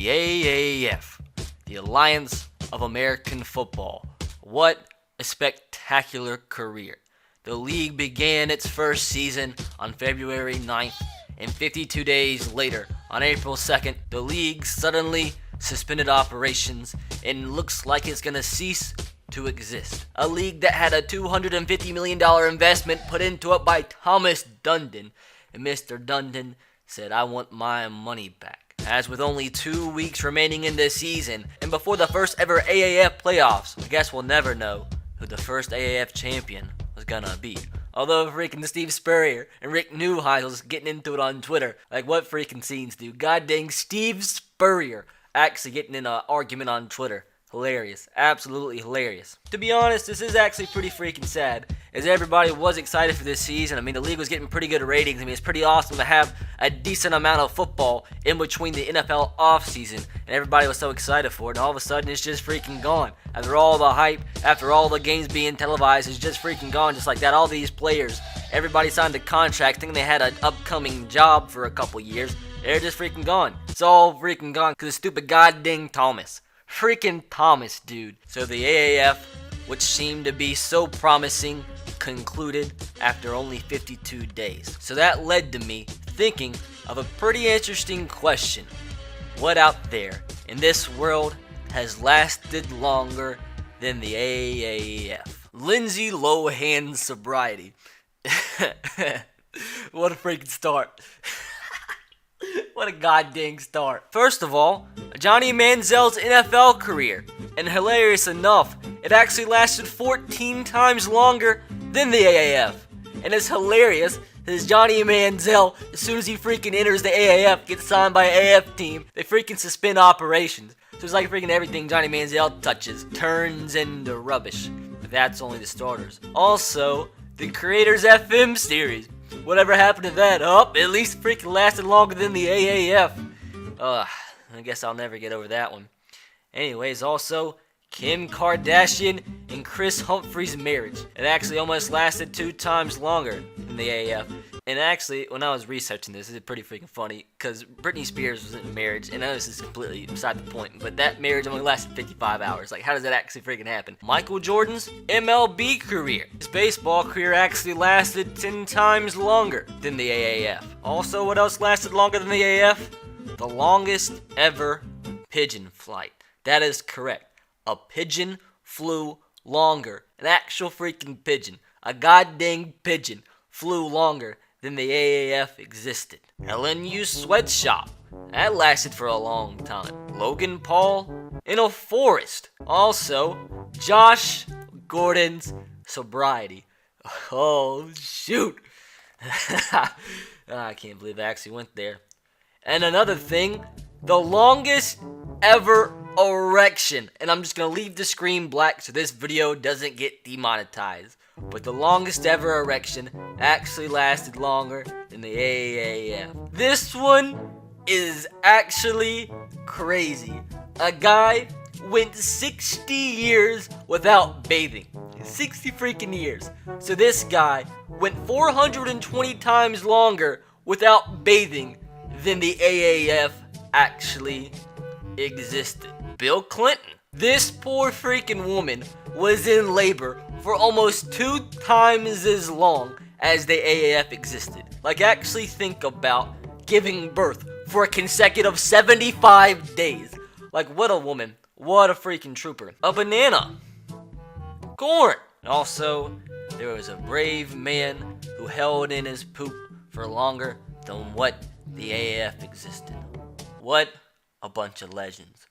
The AAF, the Alliance of American Football. What a spectacular career. The league began its first season on February 9th, and 52 days later, on April 2nd, the league suddenly suspended operations and looks like it's going to cease to exist. A league that had a $250 million investment put into it by Thomas Dundon, and Mr. Dundon said, "I want my money back." As with only 2 weeks remaining in this season, and before the first ever AAF playoffs, I guess we'll never know who the first AAF champion was gonna be. Although freaking Steve Spurrier and Rick Neuheisel's getting into it on Twitter, like what freaking scenes, dude. God dang, Steve Spurrier actually getting in an argument on Twitter. Hilarious. Absolutely hilarious. To be honest, this is actually pretty freaking sad, as everybody was excited for this season. I mean, the league was getting pretty good ratings. I mean, it's pretty awesome to have a decent amount of football in between the NFL offseason, and everybody was so excited for it, and all of a sudden it's just freaking gone. After all the hype, after all the games being televised, it's just freaking gone just like that. All these players, everybody signed a contract thinking they had an upcoming job for a couple years. They're just freaking gone. It's all freaking gone because of stupid goddamn Thomas. Freaking Thomas, dude. So the AAF, which seemed to be so promising, concluded after only 52 days. So that led to me thinking of a pretty interesting question. What out there in this world has lasted longer than the AAF? Lindsay Lohan's sobriety. What a freaking start. What a goddamn start. First of all, Johnny Manziel's NFL career. And hilarious enough, it actually lasted 14 times longer than the AAF. And it's hilarious because Johnny Manziel, as soon as he freaking enters the AAF, gets signed by an AAF team, they freaking suspend operations. So it's like freaking everything Johnny Manziel touches turns into rubbish. But that's only the starters. Also, the Creators FM series. Whatever happened to that? At least freaking lasted longer than the AAF. I guess I'll never get over that one. Anyways, also, Kim Kardashian and Chris Humphrey's marriage. It actually almost lasted 2 times longer than the AAF. And actually, when I was researching this, it's pretty freaking funny, because Britney Spears was in a marriage, and I know this is completely beside the point, but that marriage only lasted 55 hours. Like, how does that actually freaking happen? Michael Jordan's MLB career. His baseball career actually lasted 10 times longer than the AAF. Also, what else lasted longer than the AAF? The longest ever pigeon flight. That is correct. A pigeon flew longer. An actual freaking pigeon. A goddamn pigeon flew longer than the AAF existed. LNU sweatshop. That lasted for a long time. Logan Paul in a forest. Also, Josh Gordon's sobriety. Oh, shoot. I can't believe I actually went there. And another thing, the longest ever erection. And I'm just going to leave the screen black so this video doesn't get demonetized. But the longest ever erection actually lasted longer than the AAF. This one is actually crazy. A guy went 60 years without bathing. 60 freaking years. So this guy went 420 times longer without bathing than the AAF actually existed. Bill Clinton. This poor freaking woman was in labor for almost 2 times as long as the AAF existed. Like, actually think about giving birth for a consecutive 75 days. Like, what a woman. What a freaking trooper. A banana. Corn. Also, there was a brave man who held in his poop for longer than what the AAF existed. What a bunch of legends.